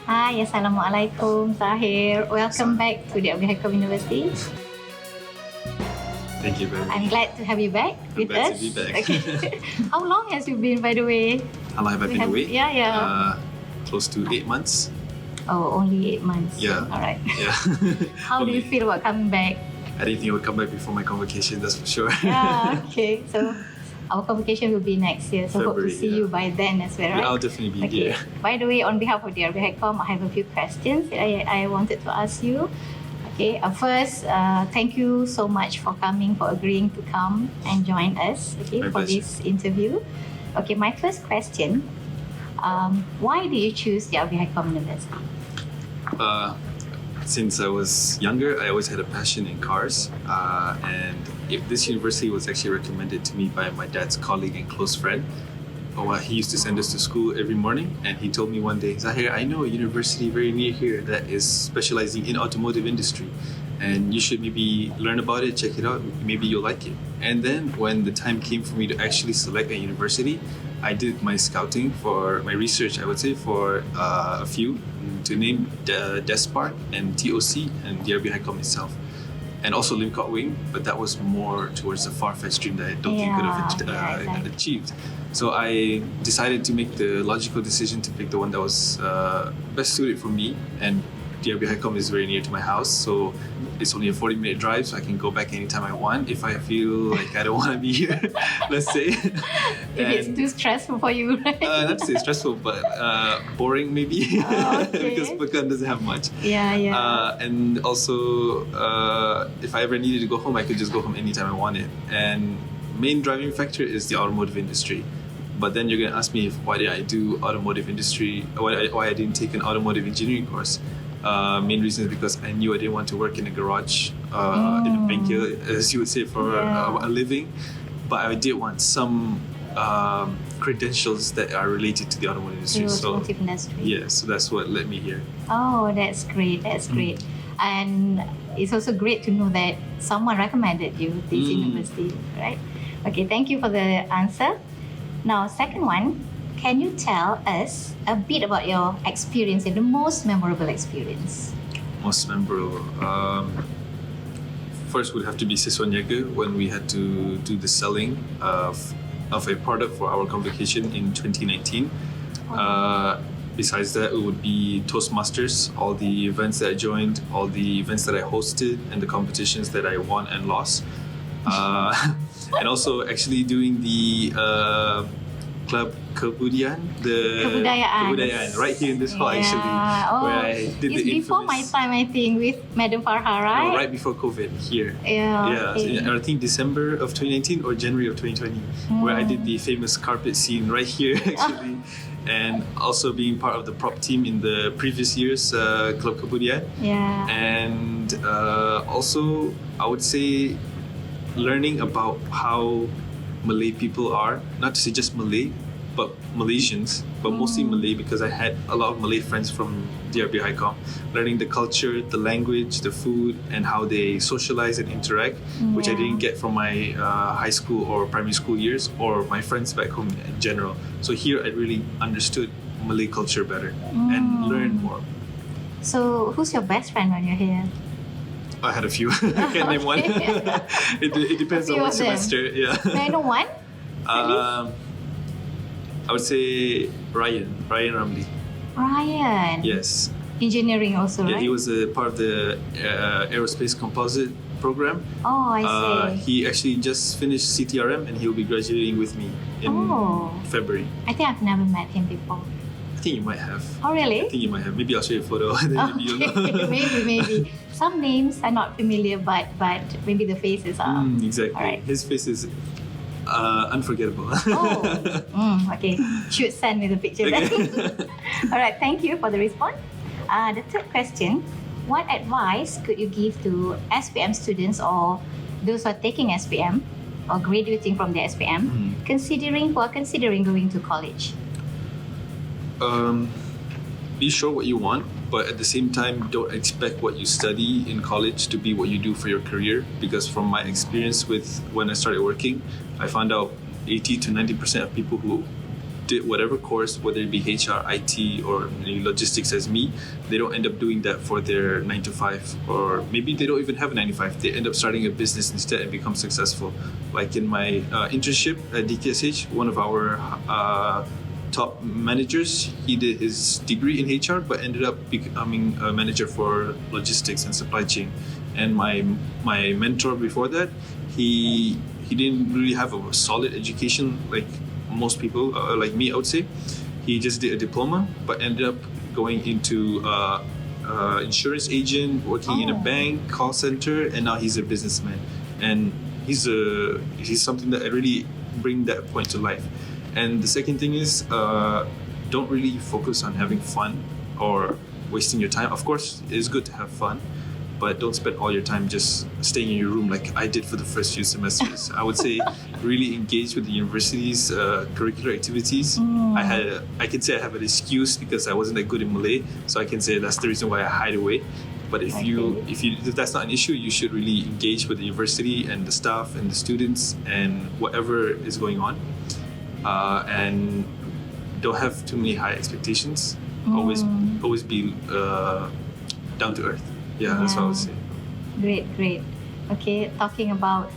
Hi, Assalamualaikum, Zahir. Welcome back to DRB-HICOM University. Thank you very much. I'm glad to have you back with glad us. to be back. Okay. How long has you been, by the way? How long have I been away? Yeah. Close to 8 months. Oh, only 8 months. Yeah. All right. Yeah. How do you feel about coming back? I didn't think I would come back before my convocation, that's for sure. Yeah, okay. So our convocation will be next year. So hope to February, see you by then as well, right? Yeah, I'll definitely be Okay. there. By the way, on behalf of DRB-HICOM, I have a few questions that I wanted to ask you. Okay. First, thank you so much for coming, for agreeing to come and join us. Okay, My for pleasure. this interview. Okay, my first question: why did you choose DRB-HICOM University? Since I was younger, I always had a passion in cars, and if this university was actually recommended to me by my dad's colleague and close friend. He used to send us to school every morning, and he told me one day, Zahir, I know a university very near here that is specializing in automotive industry, and you should maybe learn about it, check it out, maybe you'll like it. And then when the time came for me to actually select a university, I did my scouting for my research, I would say, for a few, to name Despark and TOC and DRB-HICOM itself. And also Limcott Wing, but that was more towards the far-fetched dream that I don't think could have achieved. So I decided to make the logical decision to pick the one that was best suited for me, and DRB-HICOM is very near to my house, so it's only a 40-minute drive, so I can go back anytime I want if I feel like I don't want to be here, let's say. If it's too stressful for you, right? Not to say stressful, but boring maybe, Okay. because Pekan doesn't have much. Yeah. And also, if I ever needed to go home, I could just go home anytime I wanted. And main driving factor is the automotive industry. But then you're going to ask me why did I do automotive industry, why I didn't take an automotive engineering course. Main reason is because I knew I didn't want to work in a garage, in a bengkel, as you would say, for a living. But I did want some credentials that are related to the automotive industry. Automotive industry. Yeah, so that's what led me here. Oh, that's great. That's great. And it's also great to know that someone recommended you this university, right? Okay, thank you for the answer. Now, second one, can you tell us a bit about your experience, the most memorable experience? Most memorable. First would have to be Siswanyaga, when we had to do the selling of a product for our convocation in 2019. Besides that, it would be Toastmasters, all the events that I joined, all the events that I hosted, and the competitions that I won and lost. And also actually doing the Club Kebudayaan, Kebudayaan, right here in this hall actually, where I did it's the before my infamous, time, I think, with Madam Farha, right? no, right before COVID here. Yeah. Okay. So I think December of 2019 or January of 2020, where I did the famous carpet scene right here actually. And also being part of the prop team in the previous year's Club Kebudayaan. Yeah. And also, I would say, learning about how Malay people are, not to say just Malay, but Malaysians, but mostly Malay, because I had a lot of Malay friends from DRB-HICOM. Learning the culture, the language, the food, and how they socialize and interact, which I didn't get from my high school or primary school years, or my friends back home in general. So here I really understood Malay culture better and learned more. So, who's your best friend when you're here? I had a few. I can't name one. It depends A on few what of them. semester. Yeah. May I know one? I would say Ryan Ramli. Ryan. Yes. Engineering also, Yeah, right? he was a part of the aerospace composite program. Oh, I see. He actually just finished CTRM, and he'll be graduating with me in February. I think I've never met him before. I think you might have. Oh, really? I think you might have. Maybe I'll show you a photo. And then maybe you'll know. maybe. Some names are not familiar, but maybe the faces are. Exactly. All right. His face is unforgettable. Okay. Should send me the picture then. All right. Thank you for the response. The third question: what advice could you give to SPM students or those who are taking SPM or graduating from the SPM, who are considering going to college? Be sure what you want, but at the same time, don't expect what you study in college to be what you do for your career. Because from my experience with when I started working, I found out 80 to 90% of people who did whatever course, whether it be HR, IT, or logistics as me, they don't end up doing that for their 9 to 5, or maybe they don't even have a 9 to 5. They end up starting a business instead and become successful. Like in my internship at DKSH, one of our top managers, he did his degree in HR but ended up becoming a manager for logistics and supply chain. And my mentor before that, he didn't really have a solid education like most people, like me, I would say. He just did a diploma but ended up going into insurance agent, working in a bank, call center, and now he's a businessman. And he's something that I really bring that point to life. And the second thing is, don't really focus on having fun or wasting your time. Of course, it's good to have fun, but don't spend all your time just staying in your room like I did for the first few semesters. I would say really engage with the university's curricular activities. I can say I have an excuse because I wasn't that good in Malay, so I can say that's the reason why I hide away. But if that's not an issue, you should really engage with the university and the staff and the students and whatever is going on. And don't have too many high expectations. Always be down to earth. Yeah, that's what I would say. Great. Okay, talking about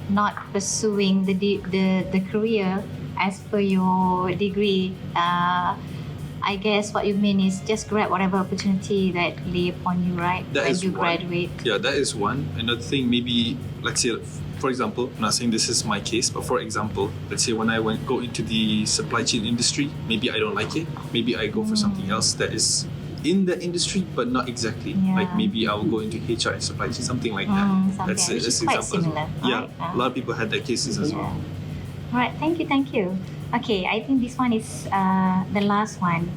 not pursuing the career as per your degree, I guess what you mean is just grab whatever opportunity that lay upon you, right? When you graduate. Yeah, that is one. Another thing, maybe, let's say, for example, I'm not saying this is my case, but for example, let's say when I go into the supply chain industry, maybe I don't like it. Maybe I go for something else that is in the industry, but not exactly. Yeah. Like maybe I will go into HR and supply chain, something like that. That's quite example. similar, Yeah, right? a lot of people had that cases as well. All right, thank you. Okay, I think this one is the last one.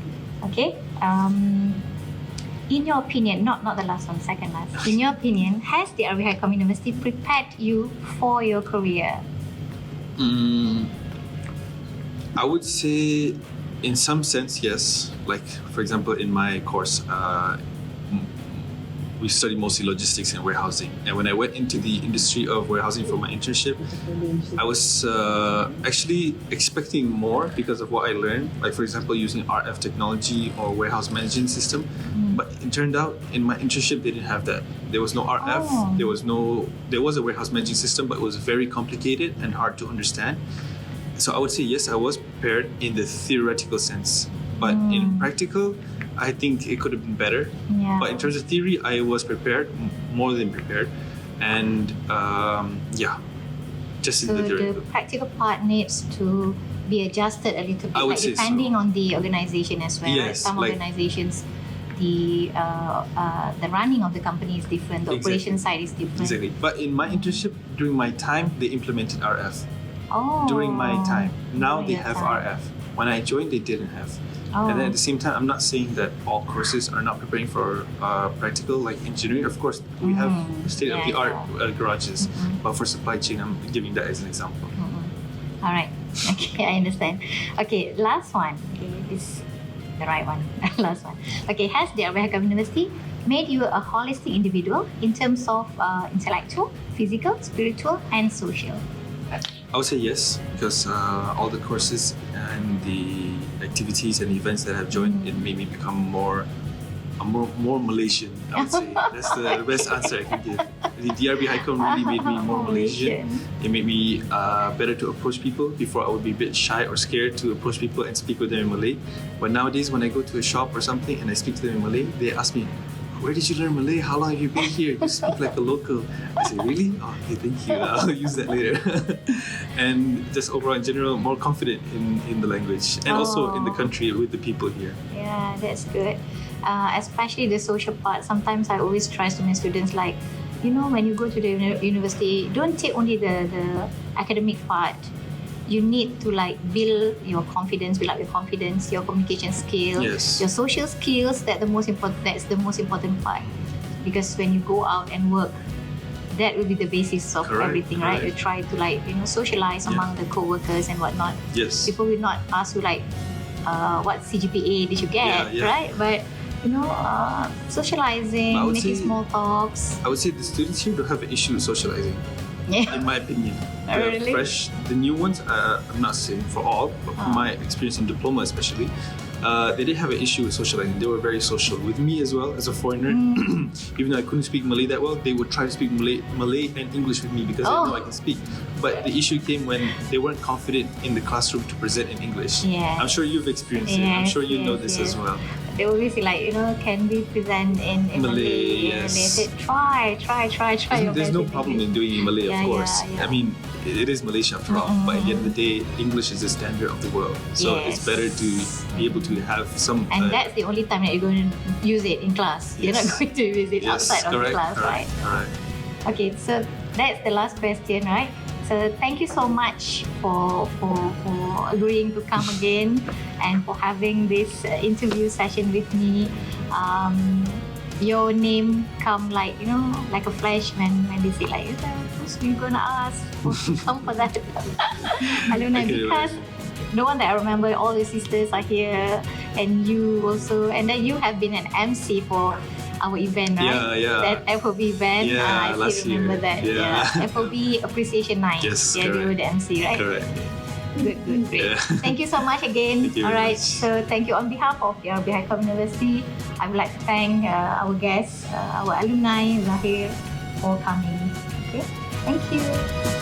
Okay. In your opinion, not the last one, second last. In your opinion, has the DRB-HICOM University prepared you for your career? I would say, in some sense, yes. Like, for example, in my course, we studied mostly logistics and warehousing. And when I went into the industry of warehousing for my internship, I was actually expecting more because of what I learned. Like, for example, using RF technology or warehouse management system. But it turned out in my internship, they didn't have that. There was no RF. There was a warehouse management system, but it was very complicated and hard to understand. So I would say, yes, I was prepared in the theoretical sense. But in practical, I think it could have been better. Yeah. But in terms of theory, I was prepared, more than prepared. And just in So the the theoretical. practical part needs to be adjusted a little bit, I would like say depending so. on the organization as well. Right? Yes, Some like- organizations, the running of the company is different. The operation side is different. Exactly. But in my internship, during my time, they implemented RF. Oh. During my time. Now During they your have time. RF. When I joined, they didn't have. Oh. And then at the same time, I'm not saying that all courses are not preparing for practical, like engineering. Of course, we have state-of-the-art garages. But for supply chain, I'm giving that as an example. All right. Okay, I understand. Okay, last one. Okay, this is the right one. Last one. Okay, has the DRB-HICOM University made you a holistic individual in terms of intellectual, physical, spiritual, and social? I would say yes, because all the courses and the activities and events that I've joined, it made me become more Malaysian, I would say. That's the best answer I can give. The DRB-HICOM really made me more Malaysian. It made me better to approach people. Before, I would be a bit shy or scared to approach people and speak with them in Malay. But nowadays, when I go to a shop or something and I speak to them in Malay, they ask me, "Where did you learn Malay? How long have you been here? You speak like a local." I say, "Really? Oh, okay, thank you. I'll use that later." And just overall, in general, more confident in the language and also in the country with the people here. Yeah, that's good. Especially the social part. Sometimes I always try to my students like, when you go to the university, don't take only the academic part. You need to build your confidence, your communication skills, Yes. your social skills. That's the most important part. Because when you go out and work, that will be the basis of Correct, everything, right? You try to socialize among the co-workers and whatnot. Yes. People will not ask you what CGPA did you get, Yeah. right? But socializing, I would making say- small talks. I would say the students here don't have an issue with socializing. Yeah. in my opinion. Oh, really? The new ones, I'm not saying for all, but from my experience in diploma especially, they did have an issue with socializing. They were very social with me as well as a foreigner. Even though I couldn't speak Malay that well, they would try to speak Malay and English with me because they know I can speak. But the issue came when they weren't confident in the classroom to present in English. Yes. I'm sure you've experienced it. I'm sure you know this as well. They always say like, can we present in Malay? Yes. And they said, try your There's best no in problem English. in doing it in Malay, Yeah, of course. yeah. I mean, it is Malaysia after all, but at the end of the day, English is the standard of the world. So it's better to be able to have some... And that's the only time that you're going to use it in class. You're not going to use it outside of the class, right? Correct. Okay, so that's the last question, right? So thank you so much for agreeing to come again and for having this interview session with me. Your name come like a flash when they say like, who's we gonna ask to come for that alumni? Because the one that I remember, all the sisters are here, and you also, and then you have been an MC for our event, right? Yeah. That FOB event. Yeah, I still remember that. Yeah. FOB Appreciation Night. Yes, you were the MC, right? Correct. Good, great. Yeah. Thank you so much again. Thank you All very right, much. so thank you on behalf of DRB-HICOM University. I would like to thank our guests, our alumni, Zahir, for coming. Okay, thank you.